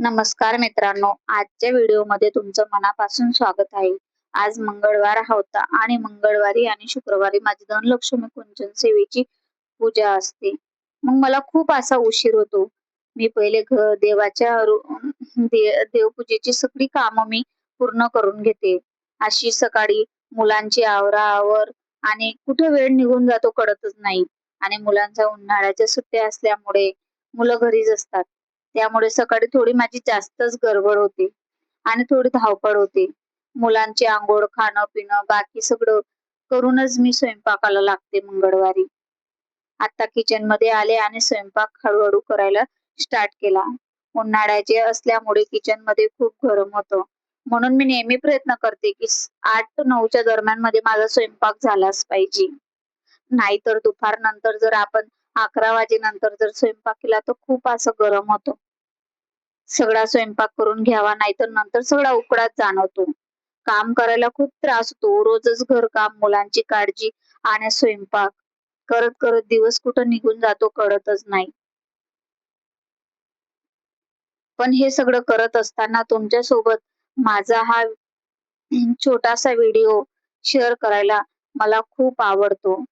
नमस्कार मित्रांनो, आजच्या व्हिडिओमध्ये तुमचं मनापासून स्वागत आहे. आज मंगळवार होता आणि मंगळवारी आणि शुक्रवारी माझी धनलक्ष्मी कुंजन सेवेची पूजा असते. मग मला खूप असा उशीर होतो. मी पहिले देवपूजेची सगळी कामं मी पूर्ण करून घेते. अशी सकाळी मुलांची आवराआवर आणि कुठे वेळ निघून जातो कळतच नाही. आणि मुलांच्या उन्हाळ्याच्या सुट्ट्या असल्यामुळे मुलं घरीच असतात. त्यामुळे सकाळी थोडी माझी जास्तच गडबड होते आणि थोडी धावपळ होते. मुलांची अंघोळ, खाणं पिणं बाकी सगळं करूनच मी स्वयंपाकाला लागते मंगळवारी. आता किचन मध्ये आले आणि स्वयंपाक हळूहळू करायला स्टार्ट केला. उन्हाळ्याचे असल्यामुळे किचन मध्ये खूप गरम होतं. म्हणून मी नेहमी प्रयत्न करते की 8 ते 9च्या दरम्यान मध्ये माझा स्वयंपाक झालाच पाहिजे. नाहीतर दुपार नंतर जर आपण 11 वाजेनंतर जर स्वयंपाक केला तर खूप असं गरम होतं. सगळा स्वयंपाक करून घ्यावा नाहीतर नंतर सगळा उकडाच जाणवतो. काम करायला खूप त्रास होतो. रोजच घरकाम, मुलांची काळजी आणि स्वयंपाक करत करत दिवस कुठं निघून जातो कळतच नाही. पण हे सगळं करत असताना तुमच्या सोबत माझा हा छोटासा व्हिडिओ शेअर करायला मला खूप आवडतो.